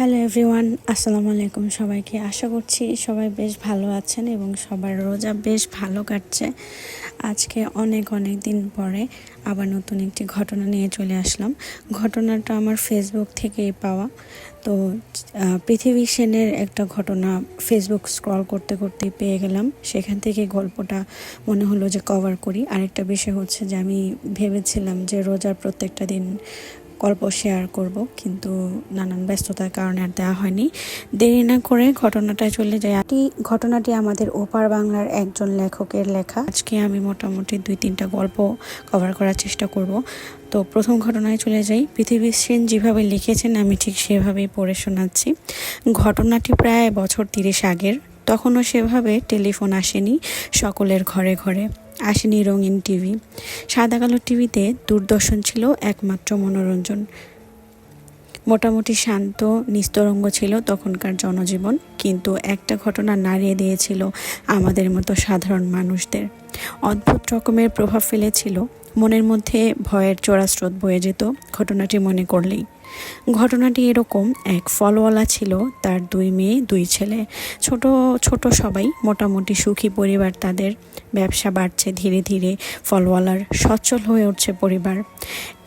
Hello everyone, আসসালামু আলাইকুম সবাইকে। আশা করছি সবাই বেশ ভালো আছেন এবং সবার রোজা বেশ ভালো কাটছে। আজকে অনেক দিন পরে আবার নতুন একটি ঘটনা নিয়ে চলে আসলাম। ঘটনাটা আমার ফেসবুক থেকেই পাওয়া। তো পৃথিবী সেনের একটা ঘটনা ফেসবুক স্ক্রল করতে করতে পেয়ে গেলাম। সেখান থেকে গল্পটা মনে হলো যে কভার করি। আরেকটা বিষয় হচ্ছে যে আমি ভেবেছিলাম যে রোজার প্রত্যেকটা দিন গল্প শেয়ার করব, কিন্তু নানান ব্যস্ততার কারণে আর দেওয়া হয়নি। দেরি না করে ঘটনাটায় চলে যায়। ঘটনাটি আমাদের ওপার বাংলার একজন লেখকের লেখা। আজকে আমি মোটামুটি 2-3টা গল্প কভার করার চেষ্টা করব। তো প্রথম ঘটনায় চলে যাই। পৃথিবী সেন যেভাবে লিখেছেন আমি ঠিক সেভাবেই পড়ে শোনাচ্ছি। ঘটনাটি প্রায় বছর 30 আগের। তখনও সেভাবে টেলিফোন আসেনি সকলের ঘরে ঘরে, আসেনি রঙিন টিভি। সাদা কালো টিভিতে দূরদর্শন ছিল একমাত্র মনোরঞ্জন। মোটামুটি শান্ত নিস্তরঙ্গ ছিল তখনকার জনজীবন, কিন্তু একটা ঘটনা নাড়িয়ে দিয়েছিল আমাদের মতো সাধারণ মানুষদের। অদ্ভুত রকমের প্রভাব ফেলেছিল। মনের মধ্যে ভয়ের চড়া স্রোত বয়ে যেত ঘটনাটি মনে করলেই। ঘটনাটি এরকম, এক ফলওয়ালা ছিল, তার 2 মেয়ে 2 ছেলে। ছোট ছোট সবাই, মোটামুটি সুখী পরিবার তাদের। ব্যবসা বাড়ছে ধীরে ধীরে, ফলওয়ালার সচ্ছল হয়ে উঠছে পরিবার।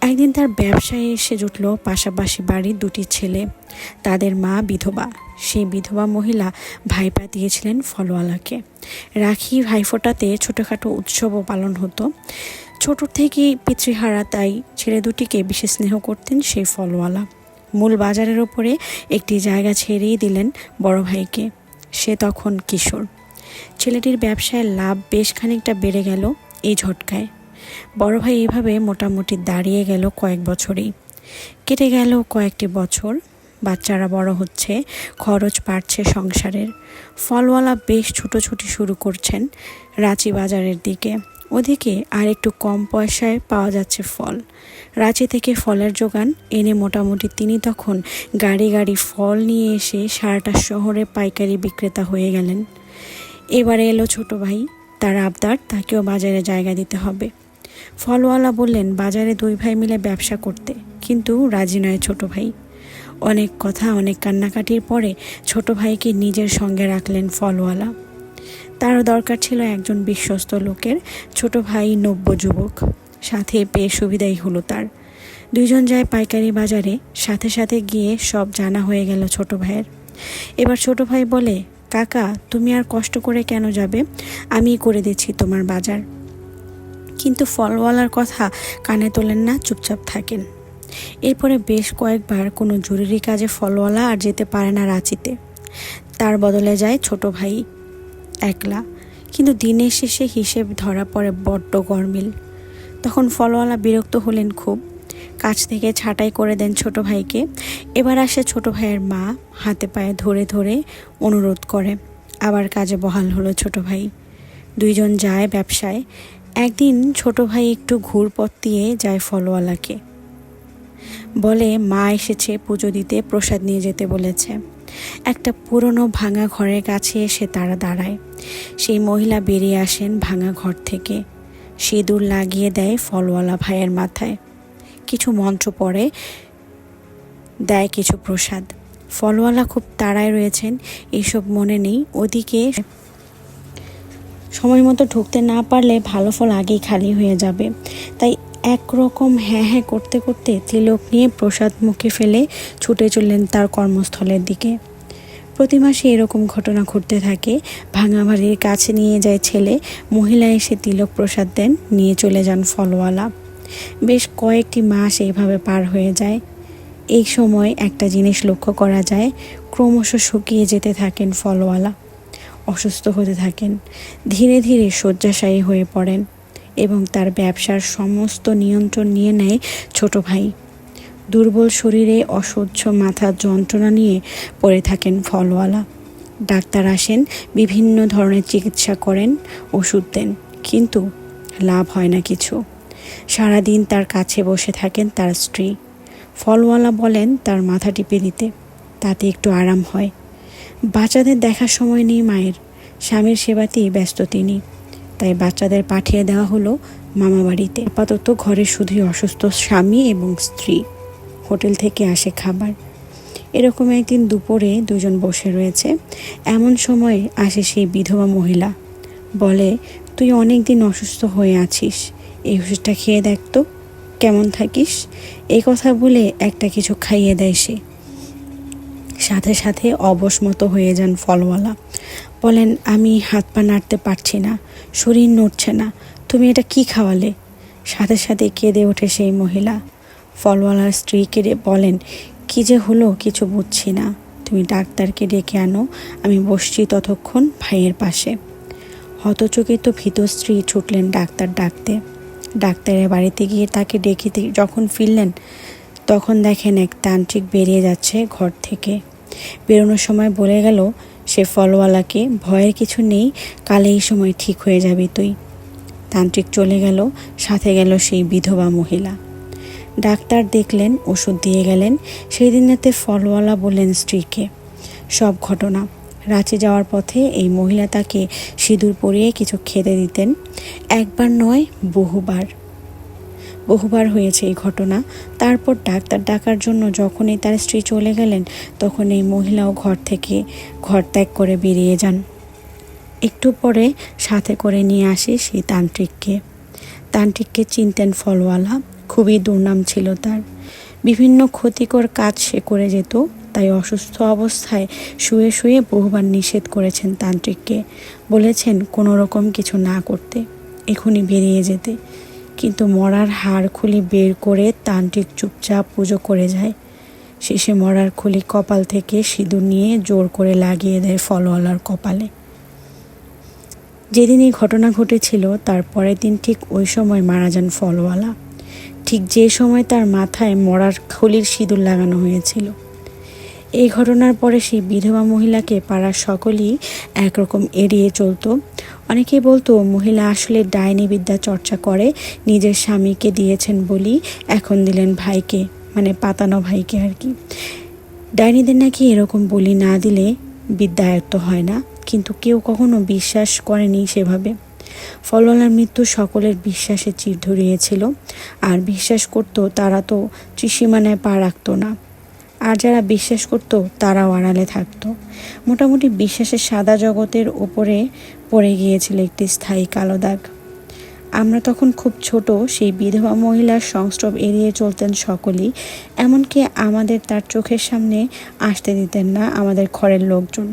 একদিন তার ব্যবসায় এসে জুটল পাশাপাশি বাড়ির 2টি ছেলে। তাদের মা বিধবা। সেই বিধবা মহিলা ভাইপা দিয়েছিলেন ফলওয়ালাকে। রাখি ভাইফোঁটাতে ছোটোখাটো উৎসবও পালন হতো। ছোট থেকেই পিতৃহারা, তাই ছেলে দুটিকে বিশেষ স্নেহ করতেন সেই ফলওয়ালা। মূল বাজারের ওপরে একটি জায়গা ছেড়েই দিলেন বড় ভাইকে। সে তখন কিশোর। ছেলেটির ব্যবসায় লাভ বেশ খানিকটা বেড়ে গেল এই ঝটকায়। বড় ভাই এইভাবে মোটামুটি দাঁড়িয়ে গেল কয়েক বছরেই। কেটে গেল কয়েকটি বছর, বাচ্চারা বড় হচ্ছে, খরচ বাড়ছে সংসারের। ফলওয়ালা বেশ ছুটোছুটি শুরু করছেন রাঁচি বাজারের দিকে। ওদিকে আর একটু কম পয়সায় পাওয়া যাচ্ছে ফল। রাঁচি থেকে ফলের যোগান এনে মোটামুটি তিনি তখন গাড়ি গাড়ি ফল নিয়ে এসে সারাটা শহরে পাইকারি বিক্রেতা হয়ে গেলেন। এবারে এলো ছোট ভাই, তার আবদার তাকেও বাজারে জায়গা দিতে হবে। ফলওয়ালা বললেন বাজারে 2 ভাই মিলে ব্যবসা করতে, কিন্তু রাজি নয় ছোট ভাই। অনেক কথা, অনেক কান্নাকাটির পরে ছোট ভাইকে নিজের সঙ্গে রাখলেন ফলওয়ালা। তারও দরকার ছিল একজন বিশ্বস্ত লোকের। ছোট ভাই নব্য যুবক, সাথে পেয়ে সুবিধাই হলো তার। 2 জন যায় পাইকারি বাজারে। সাথে সাথে গিয়ে সব জানা হয়ে গেল ছোট ভাইয়ের। এবার ছোট ভাই বলে, কাকা তুমি আর কষ্ট করে কেন যাবে, আমি করে দিচ্ছি তোমার বাজার। কিন্তু ফলওয়ালার কথা কানে তোলেন না, চুপচাপ থাকেন। এরপরে বেশ কয়েকবার কোনো জরুরি কাজে ফলওয়ালা আর যেতে পারে না রাঁচিতে। তার বদলে যায় ছোট ভাই একলা। কিন্তু দিনের শেষে হিসেব ধরা পড়ে বড্ড গরমিল। তখন ফলওয়ালা বিরক্ত হলেন খুব। কাছ থেকে ছাঁটাই করে দেন ছোট ভাইকে। এবার আসে ছোট ভাইয়ের মা, হাতে পায়ে ধরে ধরে অনুরোধ করে। আবার কাজে বহাল হলো ছোট ভাই। 2 জন যায় ব্যবসায়। একদিন ছোট ভাই একটু ঘুরপথ দিয়ে যায় ফলওয়ালাকে, বলে মা এসেছে পুজো দিতে, প্রসাদ নিয়ে যেতে বলেছে। একটা পুরনো ভাঙা ঘরের কাছে এসে তারা দাঁড়ায়। সেই মহিলা বেরিয়ে আসেন ভাঙা ঘর থেকে। সিঁদুর লাগিয়ে দেয় ফলওয়ালা ভাইয়ের মাথায়। কিছু মন্ত্র পড়ে, দেয় কিছু প্রসাদ। ফলওয়ালা খুব তাড়ায় রয়েছেন, এইসব মনে নেই। ওদিকে সময় মতো ঢুকতে না পারলে ভালো ফল আগেই খালি হয়ে যাবে। তাই একরকম হ্যাঁ হ্যাঁ করতে করতে তিলক নিয়ে প্রসাদ মুখে ফেলে ছুটে চললেন তার কর্মস্থলের দিকে। প্রতি মাসে এরকম ঘটনা ঘটতে থাকে। ভাঙা বাড়ির কাছে নিয়ে যায় ছেলে, মহিলা এসে তিলক প্রসাদ দেন, নিয়ে চলে যান ফলওয়ালা। বেশ কয়েকটি মাস এইভাবে পার হয়ে যায়। এই সময় একটা জিনিস লক্ষ্য করা যায়, ক্রমশ শুকিয়ে যেতে থাকেন ফলওয়ালা, অসুস্থ হতে থাকেন। ধীরে ধীরে শয্যাশায়ী হয়ে পড়েন এবং তার ব্যবসার সমস্ত নিয়ন্ত্রণ নিয়ে নেয় ছোট ভাই। দুর্বল শরীরে অসহ্য মাথার যন্ত্রণা নিয়ে পড়ে থাকেন ফলওয়ালা। ডাক্তার আসেন, বিভিন্ন ধরনের চিকিৎসা করেন, ওষুধ দেন, কিন্তু লাভ হয় না কিছু। সারাদিন তার কাছে বসে থাকেন তার স্ত্রী। ফলওয়ালা বলেন তার মাথা টিপে দিতে, তাতে একটু আরাম হয়। বাচ্চাদের দেখার সময় নেই মায়ের, স্বামীর সেবাতেই ব্যস্ত তিনি। তাই বাচ্চাদের পাঠিয়ে দেওয়া হলো মামা বাড়িতে। আপাতত ঘরে শুধুই অসুস্থ স্বামী এবং স্ত্রী। হোটেল থেকে আসে খাবার। এরকম একদিন দুপুরে দুজন বসে রয়েছে। এমন সময় আসে সেই বিধবা মহিলা, বলে, তুই অনেক দিন অসুস্থ হয়ে আছিস, এই ওষুধটা খেয়ে দেখ তো কেমন থাকিস। এই কথা বলে একটা কিছু খাইয়ে দেয় সে। সাথে সাথে অবশ মতো হয়ে যান ফলওয়ালা। বলেন, আমি হাত পা নাড়তে পারছি না, শরীর নড়ছে না, তুমি এটা কি খাওয়ালে? সাথে সাথে কেঁদে ওঠে সেই মহিলা। ফলওয়ালার স্ত্রীকে বলেন, কি যে হলো কিছু বুঝছি না, তুমি ডাক্তারকে ডেকে আনো, আমি বসছি ততক্ষণ ভাইয়ের পাশে। হতচকিত ভীত স্ত্রী ছুটলেন ডাক্তার ডাকতে। ডাক্তারের বাড়িতে গিয়ে তাকে ডেকে যখন ফিরলেন, তখন দেখেন এক তান্ত্রিক বেরিয়ে যাচ্ছে ঘর থেকে। বেরোনোর সময় বলে গেল সে ফলওয়ালাকে, ভয়ের কিছু নেই, কাল এই সময় ঠিক হয়ে যাবি তুই। তান্ত্রিক চলে গেল, সাথে গেল সেই বিধবা মহিলা। ডাক্তার দেখলেন, ওষুধ দিয়ে গেলেন। সেই দিন রাতে ফলওয়ালা বললেন স্ত্রীকে সব ঘটনা। রাঁচি যাওয়ার পথে এই মহিলা তাকে সিঁদুর পরিয়ে কিছু খেতে দিতেন। একবার নয়, বহুবার হয়েছে এই ঘটনা। তারপর ডাক্তার ডাকার জন্য যখনই তার স্ত্রী চলে গেলেন, তখন এই মহিলাও ঘর ত্যাগ করে বেরিয়ে যান। একটু পরে সাথে করে নিয়ে আসে সেই তান্ত্রিককে চিনতেন ফলওয়ালা, খুবই দুর্নাম ছিল তার। বিভিন্ন ক্ষতিকর কাজ সে করে যেত, তাই অসুস্থ অবস্থায় শুয়ে শুয়ে বহুবার নিষেধ করেছেন তান্ত্রিককে, বলেছেন কোনো রকম কিছু না করতে, এখনই বেরিয়ে যেতে। কিন্তু মরার হাড় খুলি বের করে তান্ত্রিক চুপচাপ পুজো করে যায়। শেষে মরার খুলি কপাল থেকে সিঁদুর নিয়ে জোর করে লাগিয়ে দেয় ফলওয়ালার কপালে। যেদিন এই ঘটনা ঘটেছিল তার পরের দিন ঠিক ওই সময় মারা যান ফলওয়ালা, ঠিক যে সময় তার মাথায় মরার খুলির সিঁদুর লাগানো হয়েছিল। এই ঘটনার পরে সেই বিধবা মহিলাকে পাড়ার সকলেই একরকম এড়িয়ে চলতো। অনেকেই বলতো মহিলা আসলে ডাইনি বিদ্যা চর্চা করে, নিজের স্বামীকে দিয়েছেন বলি এখন দিলেন ভাইকে, মানে পাতানো ভাইকে আর কি। ডাইনিদের নাকি এরকম বলি না দিলে বিদ্যা আয়ত্ত হয় না, কিন্তু কেউ কখনো বিশ্বাস করেনি সেভাবে। ফলওয়ালার মৃত্যু সকলের বিশ্বাসে চির ধরিয়েছিল, আর বিশ্বাস করত তারা তো ত্রিসীমানায় পা রাখত না, আর যারা বিশ্বাস করত তারাও আড়ালে থাকতো। মোটামুটি বিশ্বাসের সাদা জগতের ওপরে পড়ে গিয়েছিল একটি স্থায়ী কালো দাগ। আমরা তখন খুব ছোট, সেই বিধবা মহিলার সংস্রব এড়িয়ে চলতেন সকলেই, এমনকি আমাদের তার চোখের সামনে আসতে দিতেন না আমাদের ঘরের লোকজন।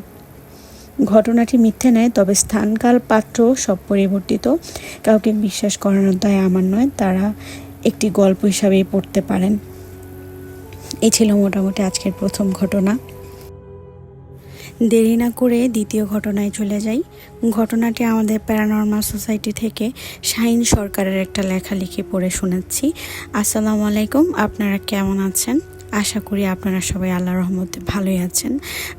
ঘটনাটি মিথ্যে নয়, তবে স্থানকাল পাত্র সব পরিবর্তিত। কাউকে বিশ্বাস করানোর দায় আমার নয়, তারা একটি গল্প হিসাবেই পড়তে পারেন। এই ছিল মোটামুটি আজকের প্রথম ঘটনা। দেরি না করে দ্বিতীয় ঘটনায় চলে যাই। ঘটনাটি আমাদের প্যারানর্মাল সোসাইটি থেকে শাহিন সরকারের একটা লেখালেখি পড়ে শোনাচ্ছি। আসসালামু আলাইকুম, আপনারা কেমন আছেন? আশা করি আপনারা সবাই আল্লাহর রহমতে ভালোই আছেন।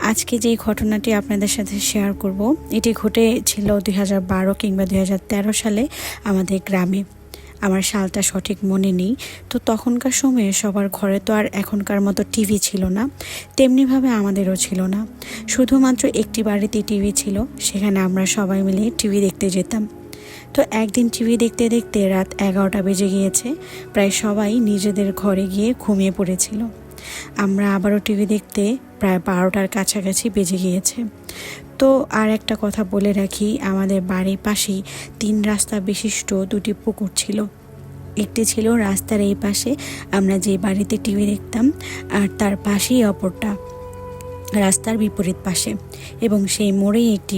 আজকে যেই ঘটনাটি আপনাদের সাথে শেয়ার করব, এটি ঘটেছিল 2012 কিংবা 2013 সালে আমাদের গ্রামে। আমার সালটা সঠিক মনে নেই। তো তখনকার সময়ে সবার ঘরে তো আর এখনকার মতো টিভি ছিল না, তেমনিভাবে আমাদেরও ছিল না। শুধুমাত্র একটি বাড়িতে টিভি ছিল, সেখানে আমরা সবাই মিলে টিভি দেখতে যেতাম। তো একদিন টিভি দেখতে দেখতে রাত 11টা বেজে গিয়েছে, প্রায় সবাই নিজেদের ঘরে গিয়ে ঘুমিয়ে পড়েছিল। আমরা আবারও টিভি দেখতে প্রায় 12টার কাছাকাছি বেজে গিয়েছে। তো আর একটা কথা বলে রাখি, আমাদের বাড়ির পাশেই 3 রাস্তা বিশিষ্ট 2টি পুকুর ছিল। একটি ছিল রাস্তার এই পাশে আমরা যে বাড়িতে টিভি দেখতাম, আর তার পাশেই অপরটা রাস্তার বিপরীত পাশে, এবং সেই মোড়েই একটি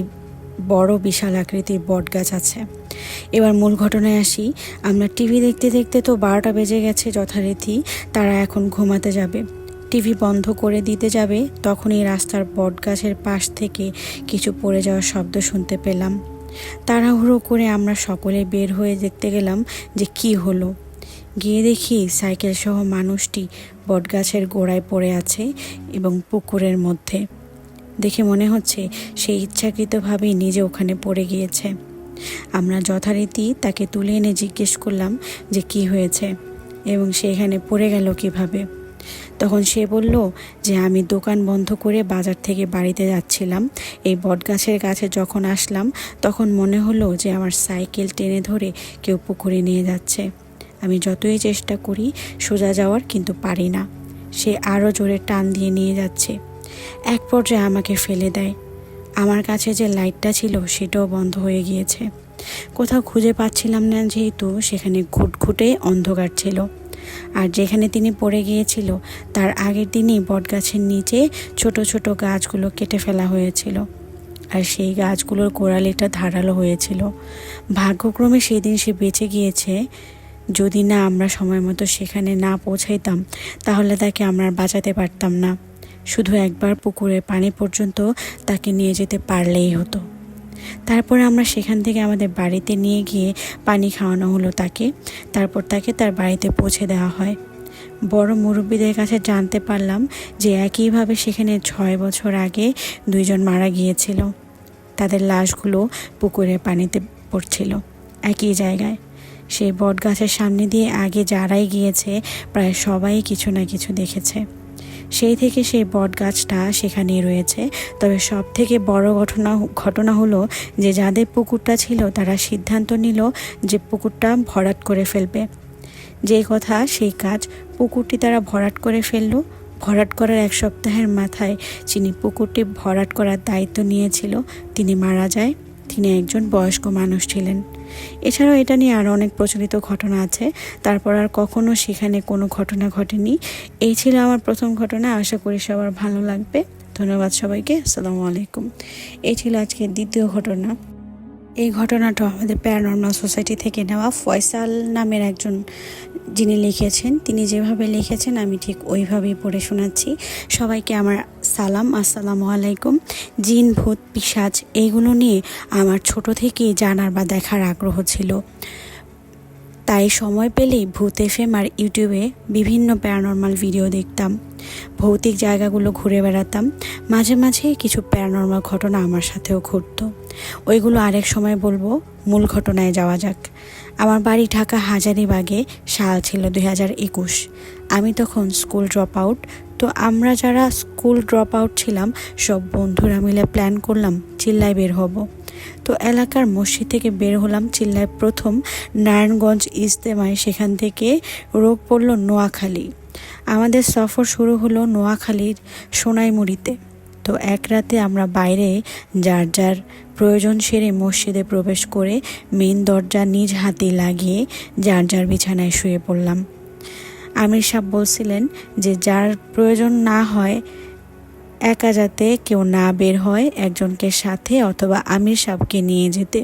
বড় বিশাল আকৃতির বট গাছ আছে। এবার মূল ঘটনায় আসি। আমরা টিভি দেখতে দেখতে তো 12টা বেজে গেছে যথারীতি, তারা এখন ঘুমাতে যাবে, টিভি বন্ধ করে দিতে যাবে, তখনই রাস্তার বট গাছের পাশ থেকে কিছু পড়ে যাওয়ার শব্দ শুনতে পেলাম। তাড়াহুড়ো করে আমরা সকলে বের হয়ে দেখতে গেলাম যে কি হলো। গিয়ে দেখি সাইকেল সহ মানুষটি বটগাছের গোড়ায় পড়ে আছে এবং পুকুরের মধ্যে। দেখে মনে হচ্ছে সে ইচ্ছাকৃতভাবেই নিজে ওখানে পড়ে গিয়েছে। আমরা যথারীতি তাকে তুলে এনে জিজ্ঞেস করলাম যে কি হয়েছে এবং সে এখানে পড়ে গেল কিভাবে। তখন সে বলল যে আমি দোকান বন্ধ করে বাজার থেকে বাড়িতে যাচ্ছিলাম, এই বটগাছের কাছে যখন আসলাম তখন মনে হলো যে আমার সাইকেল টেনে ধরে কেউ পুকুরে নিয়ে যাচ্ছে। আমি যতই চেষ্টা করি সোজা যাওয়ার, কিন্তু পারি না। সে আরও জোরে টান দিয়ে নিয়ে যাচ্ছে। এক পর্যায়ে আমাকে ফেলে দেয়। আমার কাছে যে লাইটটা ছিল সেটাও বন্ধ হয়ে গিয়েছে। কোথাও খুঁজে পাচ্ছিলাম না, যেহেতু সেখানে ঘুটঘুটে অন্ধকার ছিল। আর যেখানে তিনি পড়ে গিয়েছিল তার আগের দিনই বটগাছের নিচে ছোট ছোট গাছগুলো কেটে ফেলা হয়েছিল, আর সেই গাছগুলোর গোড়ালিটা ধারালো হয়েছিল। ভাগ্যক্রমে সেদিন সে বেঁচে গিয়েছে। যদি না আমরা সময় মতো সেখানে না পৌঁছাইতাম তাহলে তাকে আমরা বাঁচাতে পারতাম না। শুধু একবার পুকুরের পানি পর্যন্ত তাকে নিয়ে যেতে পারলেই হতো। তারপর আমরা সেখান থেকে আমাদের বাড়িতে নিয়ে গিয়ে পানি খাওয়ানো হলো তাকে। তারপর তাকে তার বাড়িতে পৌঁছে দেওয়া হয়। বড় মুরব্বীদের কাছে জানতে পারলাম যে একইভাবে সেখানে 6 বছর আগে 2 জন মারা গিয়েছিল। তাদের লাশগুলো পুকুরের পানিতে পড়ছিল একই জায়গায়। সেই বট গাছের সামনে দিয়ে আগে যারাই গিয়েছে প্রায় সবাই কিছু না কিছু দেখেছে। সেই থেকে সেই বট গাছটা সেখানেই রয়েছে। তবে সব থেকে বড় ঘটনা হলো যে যাদের পুকুরটা ছিল তারা সিদ্ধান্ত নিল যে পুকুরটা ভরাট করে ফেলবে। যে কথা সেই কাজ, পুকুরটি তারা ভরাট করে ফেলল। ভরাট করার 1 সপ্তাহের মাথায় যিনি পুকুরটি ভরাট করার দায়িত্ব নিয়েছিল তিনি মারা যায়। তিনি একজন বয়স্ক মানুষ ছিলেন। এছাড়াও এটা নিয়ে আরও অনেক প্রচলিত ঘটনা আছে। তারপর আর কখনো সেখানে কোনো ঘটনা ঘটেনি। এই ছিল আমার প্রথম ঘটনা। আশা করি সবার ভালো লাগবে। ধন্যবাদ সবাইকে। আসসালামু আলাইকুম। এই ছিল আজকে দ্বিতীয় ঘটনা। এই ঘটনাটা আমাদের প্যারানর্মাল সোসাইটি থেকে নেওয়া। ফয়সাল নামের একজন যিনি লিখেছেন, তিনি যেভাবে লিখেছেন আমি ঠিক ওইভাবেই পড়ে শোনাচ্ছি। সবাইকে আমার সালাম, আসসালামু আলাইকুম। জিন, ভূত, পিশাচ এইগুলো নিয়ে আমার ছোট থেকেই জানার বা দেখার আগ্রহ ছিল। তাই সময় পেলেই ভূত এফএম আর ইউটিউবে বিভিন্ন প্যারানর্মাল ভিডিও দেখতাম। ভৌতিক জায়গাগুলো ঘুরে বেড়াতাম। মাঝে মাঝে কিছু প্যারানর্মাল ঘটনা আমার সাথেও ঘটতো। ওইগুলো আরেক সময় বলবো। মূল ঘটনায় যাওয়া যাক। আমার বাড়ি ঢাকা হাজারীবাগে। সাল ছিল 2021। আমি তখন স্কুল ড্রপ আউট। তো আমরা যারা স্কুল ড্রপ আউট ছিলাম সব বন্ধুরা মিলে প্ল্যান করলাম চিল্লায় বের হব। তো এলাকার মসজিদ থেকে বের হলাম চিল্লায়। প্রথম নারায়ণগঞ্জ ইজতেমায়, সেখান থেকে রোগ পড়ল নোয়াখালী। আমাদের সফর শুরু হলো নোয়াখালীর সোনাইমুড়িতে। তো এক রাতে আমরা বাইরে যার যার প্রয়োজন সেরে মসজিদে প্রবেশ করে মেন দরজা নিজ হাতে লাগিয়ে যার যার বিছানায় শুয়ে পড়লাম। আমির সাহেব বলছিলেন যে যার প্রয়োজন না হয় একা যাতে কেউ না বের হয়, একজনকে সাথে অথবা আমির সাহেবকে নিয়ে যেতে।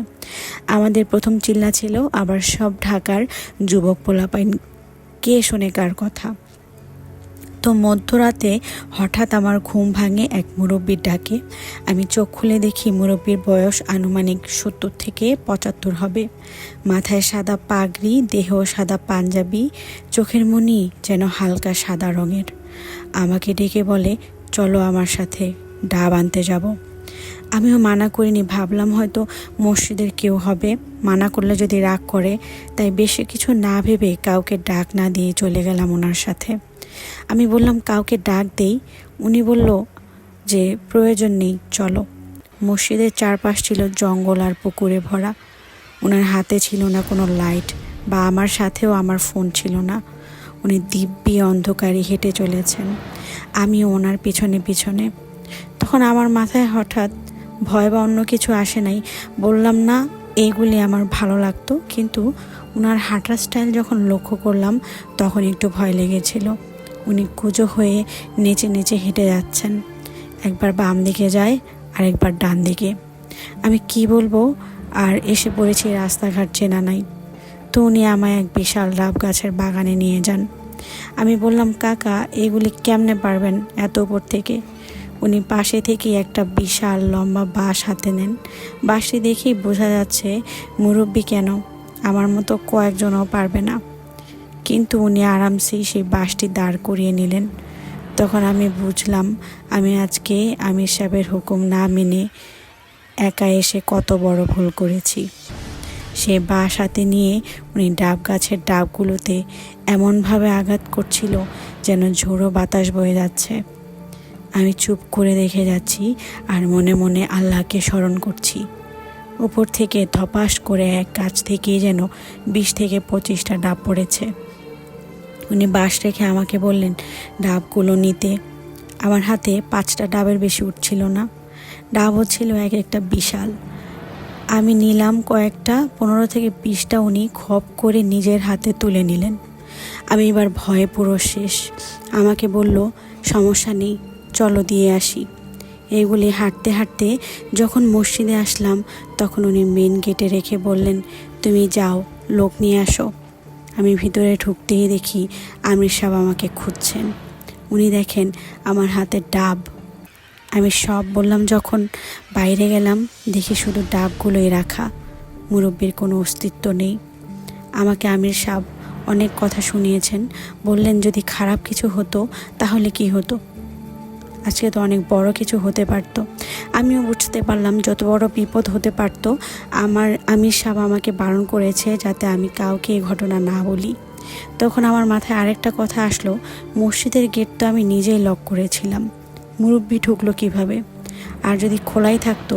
আমাদের প্রথম চিল্লা ছিল আবার সব ঢাকার যুবক পোলাপাইন, কে শোনে কার কথা। তো মধ্যরাতে হঠাৎ আমার ঘুম ভাঙে এক মুরব্বির ডাকে। আমি চোখ খুলে দেখি মুরব্বির বয়স আনুমানিক 70 থেকে 75 হবে। মাথায় সাদা পাগড়ি, দেহ সাদা পাঞ্জাবি, চোখের মনি যেন হালকা সাদা রঙের। আমাকে ডেকে বলে, চলো আমার সাথে, ডাব আনতে যাব। আমিও মানা করিনি, ভাবলাম হয়তো মসজিদের কেউ হবে, মানা করলে যদি রাগ করে। তাই বেশি কিছু না ভেবে কাউকে ডাক না দিয়ে চলে গেলাম ওনার সাথে। আমি বললাম কাউকে ডাক দেই। উনি বলল যে প্রয়োজন নেই, চলো। মসজিদের চারপাশ ছিল জঙ্গল আর পুকুরে ভরা। ওনার হাতে ছিল না কোনো লাইট, বা আমার সাথেও আমার ফোন ছিল না। উনি দিব্যি অন্ধকারে হেঁটে চলেছেন, আমিও ওনার পিছনে পিছনে। তখন আমার মাথায় হঠাৎ ভয় বা অন্য কিছু আসে নাই। বললাম না, এইগুলি আমার ভালো লাগতো, কিন্তু ওনার হাঁটার স্টাইল যখন লক্ষ্য করলাম তখন একটু ভয় লেগেছিল। উনি কুঁজো হয়ে নেচে নেচে হেঁটে যাচ্ছেন। একবার বাম দিকে যায় আর একবার ডান দিকে। আমি কি বলবো, আর এসে পড়েছি রাস্তাঘাট চেনা নাই। তো উনি আমায় এক বিশাল ডাব গাছের বাগানে নিয়ে যান। আমি বললাম, কাকা এগুলি কেমনে পারবেন এত উপর থেকে? উনি পাশে থেকে একটা বিশাল লম্বা বাঁশ হাতে নেন। বাঁশটি দেখেই বোঝা যাচ্ছে মুরব্বি কেন, আমার মতো কয়েকজনও পারবে না। কিন্তু উনি আরামসেই সেই বাঁশটি দাঁড় করিয়ে নিলেন। তখন আমি বুঝলাম আমি আজকে আমির সাহেবের হুকুম না মেনে একা এসে কত বড় ভুল করেছি। সে বাঁশ হাতে নিয়ে উনি ডাব গাছের ডাবগুলোতে এমনভাবে আঘাত করছিল যেন ঝোড়ো বাতাস বয়ে যাচ্ছে। আমি চুপ করে দেখে যাচ্ছি আর মনে মনে আল্লাহকে স্মরণ করছি। উপর থেকে ধপাস করে এক গাছ থেকেই যেন 20 থেকে 25টা ডাব পড়েছে। উনি বাঁশ রেখে আমাকে বললেন ডাবগুলো নিতে। আমার হাতে 5টা ডাবের বেশি উঠছিল না। ডাবও ছিল এক একটা বিশাল। আমি নিলাম কয়েকটা, 15 থেকে 20টা উনি খপ করে নিজের হাতে তুলে নিলেন। আমি এবার ভয়ে পুরো শেষ। আমাকে বলল সমস্যা নেই, চলো দিয়ে আসি। এইগুলি হাঁটতে হাঁটতে যখন মসজিদে আসলাম তখন উনি মেন গেটে রেখে বললেন তুমি যাও, লোক নিয়ে আসো। আমি ভিতরে ঢুকতেই দেখি আমির সাহেব আমাকে খুঁজছেন। উনি দেখেন আমার হাতে ডাব। আমি সব বললাম যখন বাইরে গেলাম দেখি শুধু ডাবগুলোই রাখা, মুরব্বির কোনো অস্তিত্ব নেই। আমাকে আমির সাহেব অনেক কথা শুনিয়েছেন, বললেন যদি খারাপ কিছু হতো তাহলে কি হতো, আজকে তো অনেক বড় কিছু হতে পারতো। আমিও বুঝতে পারলাম যত বড় বিপদ হতে পারতো। আমির সাহেব আমাকে বারণ করেছে যাতে আমি কাউকে এই ঘটনা না বলি। তখন আমার মাথায় আরেকটা কথা আসলো, মসজিদের গেট তো আমি নিজেই লক করেছিলাম, মুরব্বি ঢুকলো কিভাবে? আর যদি খোলাই থাকতো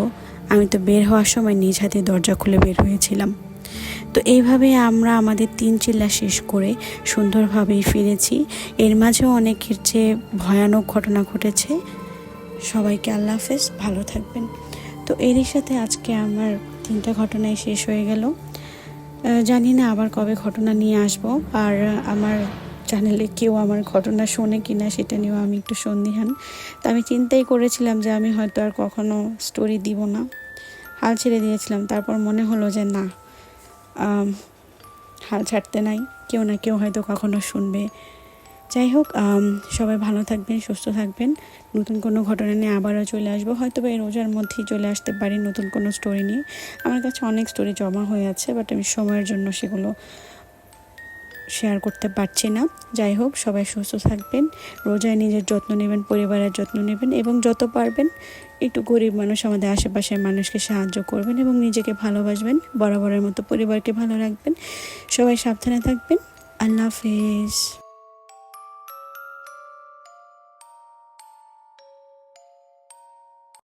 আমি তো বের হওয়ার সময় নিজ হাতে দরজা খুলে বের হয়েছিলাম। তো এইভাবে আমরা আমাদের 3 চিল্লা শেষ করে সুন্দরভাবেই ফিরেছি। এর মাঝেও অনেকের যে ভয়ানক ঘটনা ঘটেছে। সবাইকে আল্লাহ হাফেজ, ভালো থাকবেন। তো এরই সাথে আজকে আমার 3টা ঘটনাই শেষ হয়ে গেল। জানি না আবার কবে ঘটনা নিয়ে আসব, আর আমার চ্যানেলে কেউ আমার ঘটনা শোনে কিনা সেটা নিয়েও আমি একটু সন্দিহান। তো আমি চিন্তাই করেছিলাম যে আমি হয়তো আর কখনো স্টোরি দিব না, হাল ছেড়ে দিয়েছিলাম। তারপর মনে হলো যে না, হাল ছাড়তে নাই, কেউ না কেউ হয়তো কখনো শুনবে। যাই হোক, সবাই ভালো থাকবেন, সুস্থ থাকবেন। নতুন কোনো ঘটনা নিয়ে আবারও চলে আসবো, হয়তো বা এই রোজার মধ্যেই চলে আসতে পারি নতুন কোনো স্টোরি নিয়ে। আমার কাছে অনেক স্টোরি জমা হয়ে আছে, বাট আমি সময়ের জন্য সেগুলো শেয়ার করতে পারছি না। যাই হোক, সবাই সুস্থ থাকবেন, রোজায় নিজের যত্ন নেবেন, পরিবারের যত্ন নেবেন, এবং যত পারবেন একটু গরিব মানুষ, আমাদের আশেপাশের মানুষকে সাহায্য করবেন এবং নিজেকে ভালোবাসবেন, বরাবরের মতো পরিবারকে ভালো রাখবেন। সবাই সাবধানে থাকবেন। আল্লাহ হাফেজ।